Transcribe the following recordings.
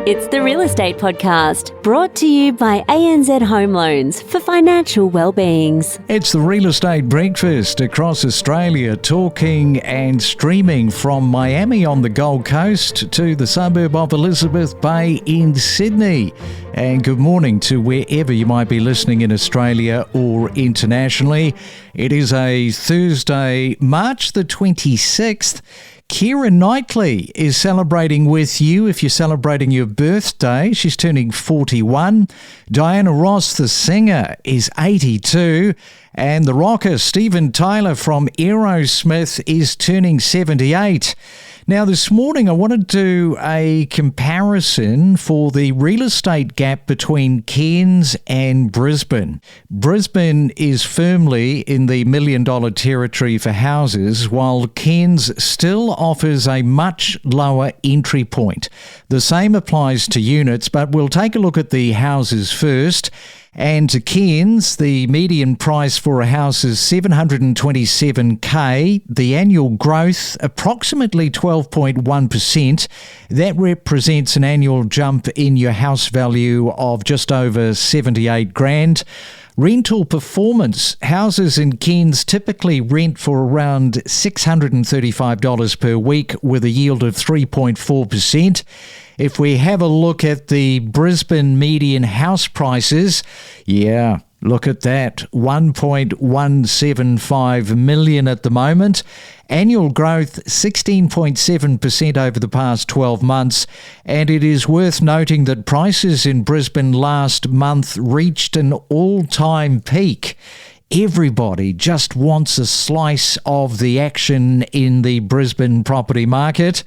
It's the Real Estate Podcast, brought to you by ANZ Home Loans for financial well-beings. It's the Real Estate Breakfast across Australia, talking and streaming from Miami on the Gold Coast to the suburb of Elizabeth Bay in Sydney. And good morning to wherever you might be listening in Australia or internationally. It is a Thursday, March the 26th. Keira Knightley is celebrating with you if you're celebrating your birthday. She's turning 41. Diana Ross, the singer, is 82. And the rocker Steven Tyler from Aerosmith is turning 78. Now, this morning I wanted to do a comparison for the real estate gap between Cairns and Brisbane. Brisbane is firmly in the $1 million territory for houses, while Cairns still offers a much lower entry point. The same applies to units, but we'll take a look at the houses first. And to Cairns, the median price for a house is $727,000. The annual growth, approximately 12.1%. That represents an annual jump in your house value of just over $78,000. Rental performance. Houses in Cairns typically rent for around $635 per week with a yield of 3.4%. If we have a look at the Brisbane median house prices, look at that, $1.175 million at the moment. Annual growth, 16.7% over the past 12 months. And it is worth noting that prices in Brisbane last month reached an all-time peak. Everybody just wants a slice of the action in the Brisbane property market.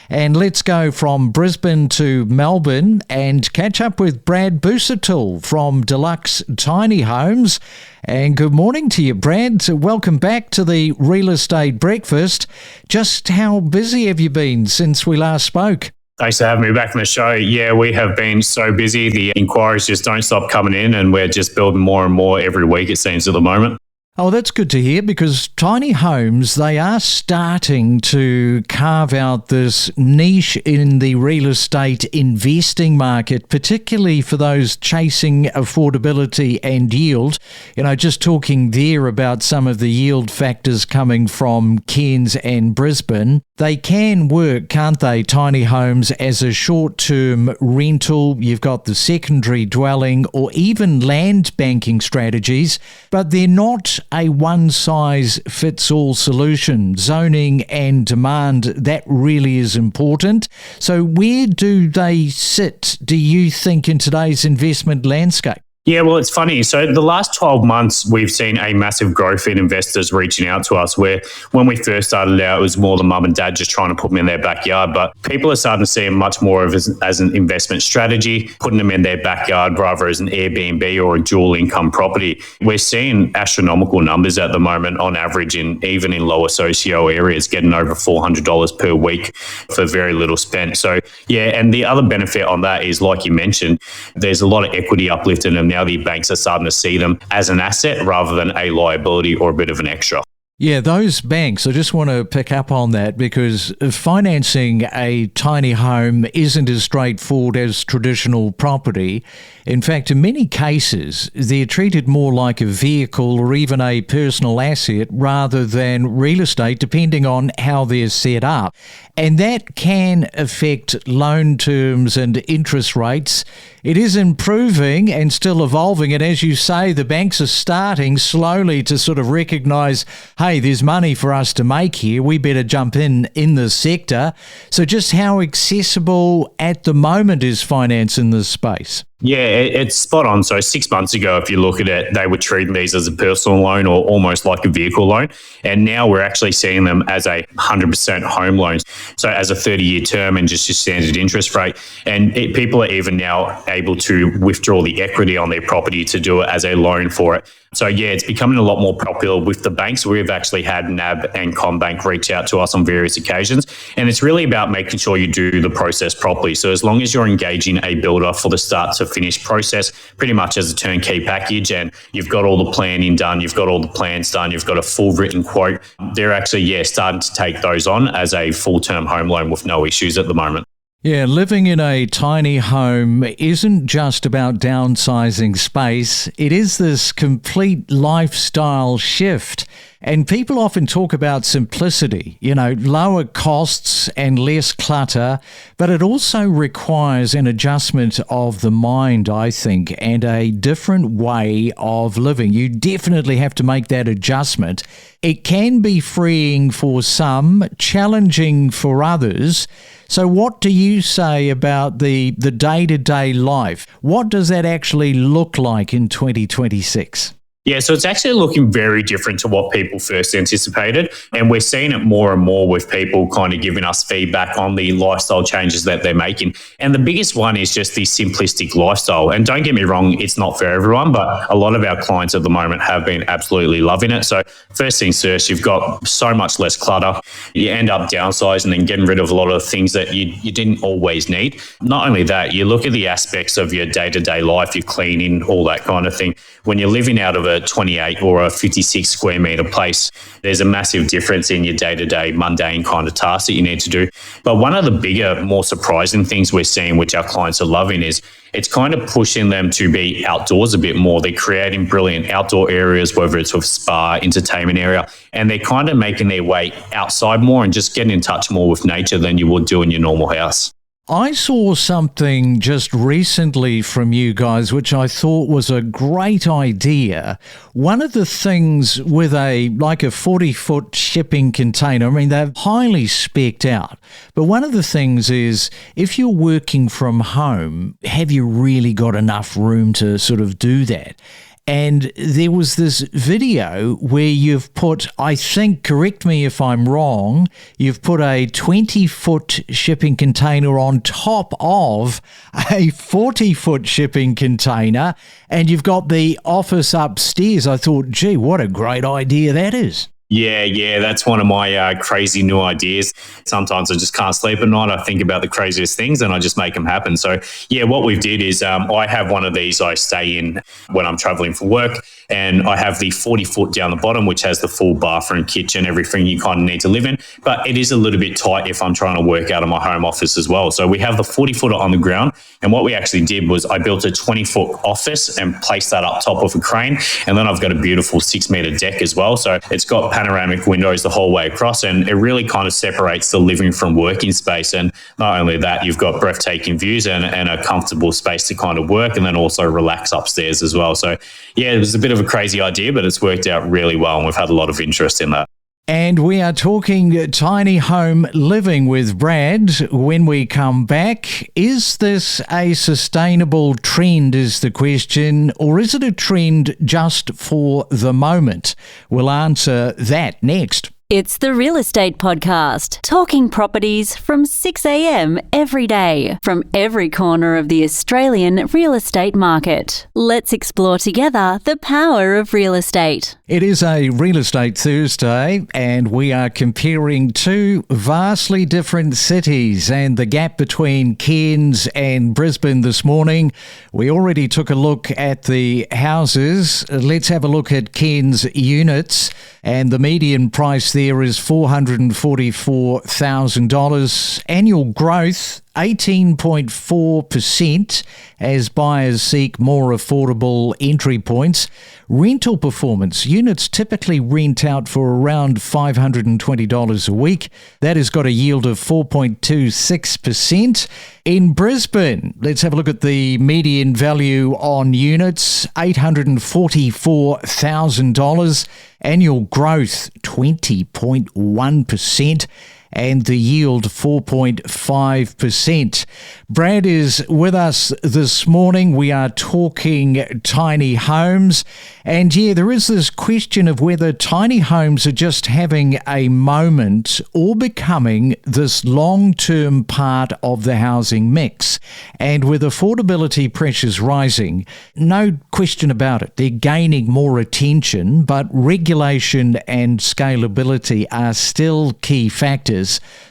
And let's go from Brisbane to Melbourne and catch up with Brad Busuttil from Deluxe Tiny Homes. And good morning to you, Brad. Welcome back to the Real Estate Breakfast. Just how busy have you been since we last spoke? Thanks for having me back on the show. Yeah, we have been so busy. The inquiries just don't stop coming in, and we're just building more and more every week, it seems, at the moment. Oh, that's good to hear, because tiny homes, they are starting to carve out this niche in the real estate investing market, particularly for those chasing affordability and yield. You know, just talking there about some of the yield factors coming from Cairns and Brisbane. They can work, can't they, tiny homes, as a short-term rental. You've got the secondary dwelling or even land banking strategies, but they're not a one-size-fits-all solution. Zoning and demand, that really is important. So where do they sit, do you think, in today's investment landscape? Yeah, well, it's funny. So the last 12 months, we've seen a massive growth in investors reaching out to us, where when we first started out, it was more the mum and dad just trying to put them in their backyard. But people are starting to see it much more of as an investment strategy, putting them in their backyard rather as an Airbnb or a dual income property. We're seeing astronomical numbers at the moment on average, even in lower socio areas, getting over $400 per week for very little spent. So, yeah, and the other benefit on that is, like you mentioned, there's a lot of equity uplift in them. Now the banks are starting to see them as an asset rather than a liability or a bit of an extra. Yeah, those banks, I just want to pick up on that, because financing a tiny home isn't as straightforward as traditional property. In fact, in many cases, they're treated more like a vehicle or even a personal asset rather than real estate, depending on how they're set up. And that can affect loan terms and interest rates. It is improving and still evolving. And as you say, the banks are starting slowly to sort of recognise, hey, there's money for us to make here. We better jump in the sector. So just how accessible at the moment is finance in this space? Yeah, it's spot on. So 6 months ago, if you look at it, they were treating these as a personal loan or almost like a vehicle loan. And now we're actually seeing them as a 100% home loan. So as a 30-year term and just your standard interest rate. And people are even now able to withdraw the equity on their property to do it as a loan for it. So yeah, it's becoming a lot more popular with the banks. We've actually had NAB and CommBank reach out to us on various occasions. And it's really about making sure you do the process properly. So as long as you're engaging a builder for the start to finish process, pretty much as a turnkey package, and you've got all the planning done, you've got all the plans done, you've got a full written quote, they're actually, starting to take those on as a full-term home loan with no issues at the moment. Yeah, living in a tiny home isn't just about downsizing space. It is this complete lifestyle shift. And people often talk about simplicity, lower costs and less clutter, but it also requires an adjustment of the mind, I think, and a different way of living. You definitely have to make that adjustment. It can be freeing for some, challenging for others. So what do you say about the day-to-day life? What does that actually look like in 2026? Yeah, so it's actually looking very different to what people first anticipated. And we're seeing it more and more with people kind of giving us feedback on the lifestyle changes that they're making. And the biggest one is just the simplistic lifestyle. And don't get me wrong, it's not for everyone, but a lot of our clients at the moment have been absolutely loving it. So first things first, you've got so much less clutter. You end up downsizing and getting rid of a lot of things that you didn't always need. Not only that, you look at the aspects of your day-to-day life, your cleaning, all that kind of thing. When you're living out of a 28 or a 56 square metre place, there's a massive difference in your day-to-day mundane kind of tasks that you need to do. But one of the bigger, more surprising things we're seeing, which our clients are loving, is it's kind of pushing them to be outdoors a bit more. They're creating brilliant outdoor areas, whether it's with spa, entertainment area, and they're kind of making their way outside more and just getting in touch more with nature than you would do in your normal house. I saw something just recently from you guys, which I thought was a great idea. One of the things with a 40-foot shipping container, I mean, they're highly spec'd out. But one of the things is, if you're working from home, have you really got enough room to sort of do that? And there was this video where you've put, I think, correct me if I'm wrong, you've put a 20-foot shipping container on top of a 40-foot shipping container, and you've got the office upstairs. I thought, gee, what a great idea that is. Yeah, that's one of my crazy new ideas. Sometimes I just can't sleep at night. I think about the craziest things and I just make them happen. So, yeah, what we've did is I have one of these I stay in when I'm traveling for work, and I have the 40-foot down the bottom, which has the full bathroom, kitchen, everything you kind of need to live in. But it is a little bit tight if I'm trying to work out of my home office as well. So we have the 40-footer on the ground. And what we actually did was I built a 20-foot office and placed that up top of a crane. And then I've got a beautiful 6-metre deck as well. So it's got panoramic windows the whole way across, and it really kind of separates the living from working space. And not only that, you've got breathtaking views and a comfortable space to kind of work and then also relax upstairs as well. So yeah, it was a bit of a crazy idea, but it's worked out really well and we've had a lot of interest in that. And we are talking tiny home living with Brad. When we come back, is this a sustainable trend is the question, or is it a trend just for the moment? We'll answer that next. It's the Real Estate Podcast, talking properties from 6 a.m. every day, from every corner of the Australian real estate market. Let's explore together the power of real estate. It is a Real Estate Thursday, and we are comparing two vastly different cities and the gap between Cairns and Brisbane this morning. We already took a look at the houses. Let's have a look at Cairns units, and the median price there is $444,000. Annual growth 18.4% as buyers seek more affordable entry points. Rental performance. Units typically rent out for around $520 a week. That has got a yield of 4.26%. In Brisbane, let's have a look at the median value on units, $844,000. Annual growth 20.1%. And the yield 4.5%. Brad is with us this morning. We are talking tiny homes. And yeah, there is this question of whether tiny homes are just having a moment or becoming this long-term part of the housing mix. And with affordability pressures rising, no question about it, they're gaining more attention, but regulation and scalability are still key factors.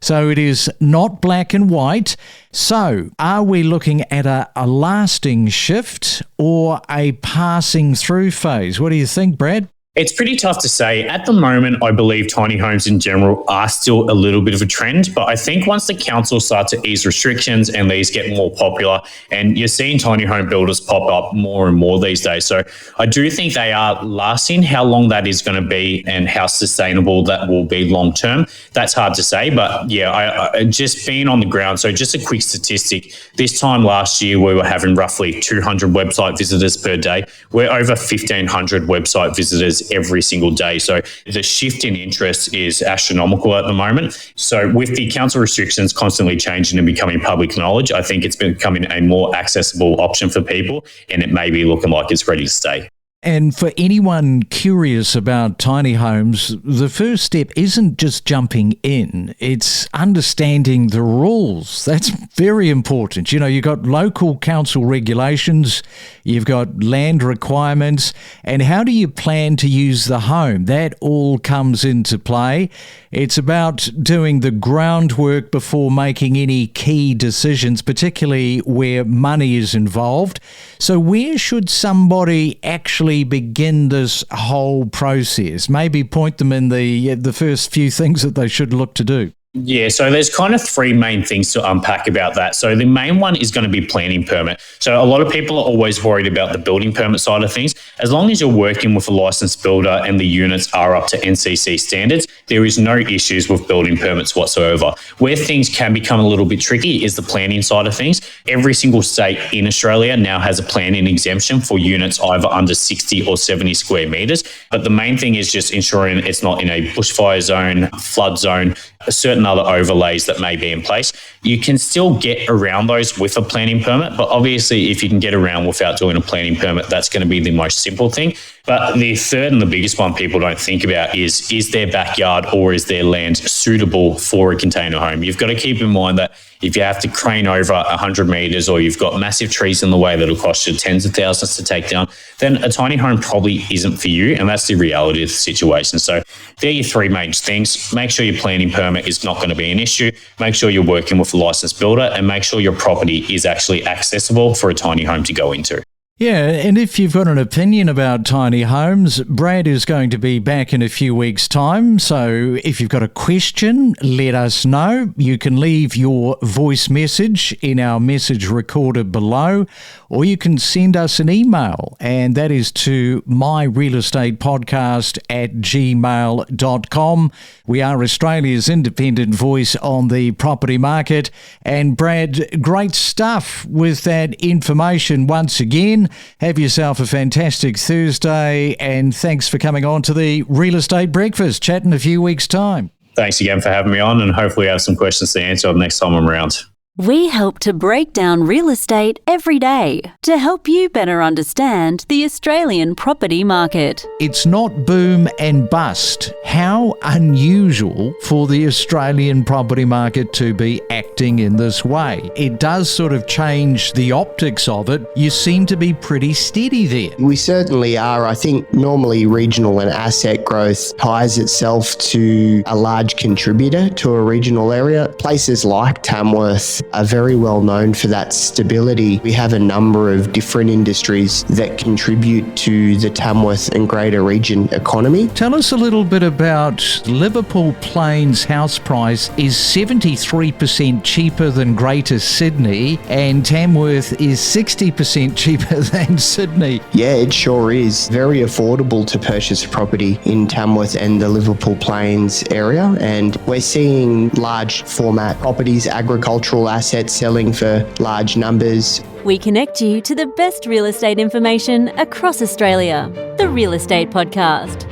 So it is not black and white. So are we looking at a lasting shift or a passing through phase? What do you think, Brad? It's pretty tough to say. At the moment, I believe tiny homes in general are still a little bit of a trend, but I think once the council start to ease restrictions and these get more popular, and you're seeing tiny home builders pop up more and more these days. So I do think they are lasting. How long that is going to be and how sustainable that will be long term, that's hard to say. But yeah, I just being on the ground. So just a quick statistic, this time last year, we were having roughly 200 website visitors per day. We're over 1,500 website visitors every single day. So the shift in interest is astronomical at the moment. So with the council restrictions constantly changing and becoming public knowledge, I think it's becoming a more accessible option for people, and it may be looking like it's ready to stay. And for anyone curious about tiny homes, the first step isn't just jumping in, it's understanding the rules. That's very important. You know, you've got local council regulations, you've got land requirements, and how do you plan to use the home? That all comes into play. It's about doing the groundwork before making any key decisions, particularly where money is involved. So where should somebody actually begin this whole process? Maybe point them in the first few things that they should look to do. Yeah, so there's kind of three main things to unpack about that. So the main one is going to be planning permit. So a lot of people are always worried about the building permit side of things. As long as you're working with a licensed builder and the units are up to NCC standards, there is no issues with building permits whatsoever. Where things can become a little bit tricky is the planning side of things. Every single state in Australia now has a planning exemption for units either under 60 or 70 square metres. But the main thing is just ensuring it's not in a bushfire zone, flood zone, certain other overlays that may be in place. You can still get around those with a planning permit, but obviously if you can get around without doing a planning permit, that's going to be the most simple thing. But the third and the biggest one people don't think about is their backyard or is their land suitable for a container home? You've got to keep in mind that if you have to crane over 100 metres or you've got massive trees in the way that'll cost you tens of thousands to take down, then a tiny home probably isn't for you, and that's the reality of the situation. So they're your three main things. Make sure your planning permit is not going to be an issue. Make sure you're working with a licensed builder, and make sure your property is actually accessible for a tiny home to go into. Yeah, and if you've got an opinion about tiny homes, Brad is going to be back in a few weeks' time. So if you've got a question, let us know. You can leave your voice message in our message recorder below, or you can send us an email, and that is to myrealestatepodcast@gmail.com. We are Australia's independent voice on the property market. And Brad, great stuff with that information once again. Have yourself a fantastic Thursday, and thanks for coming on to the Real Estate Breakfast. Chat in a few weeks' time. Thanks again for having me on, and hopefully I have some questions to answer next time I'm around. We help to break down real estate every day to help you better understand the Australian property market. It's not boom and bust. How unusual for the Australian property market to be acting in this way. It does sort of change the optics of it. You seem to be pretty steady there. We certainly are. I think normally regional and asset growth ties itself to a large contributor to a regional area. Places like Tamworth are very well known for that stability. We have a number of different industries that contribute to the Tamworth and greater region economy. Tell us a little bit about Liverpool Plains house price is 73% cheaper than Greater Sydney, and Tamworth is 60% cheaper than Sydney. Yeah, it sure is. Very affordable to purchase a property in Tamworth and the Liverpool Plains area, and we're seeing large format properties, agricultural assets selling for large numbers. We connect you to the best real estate information across Australia. The Real Estate Podcast.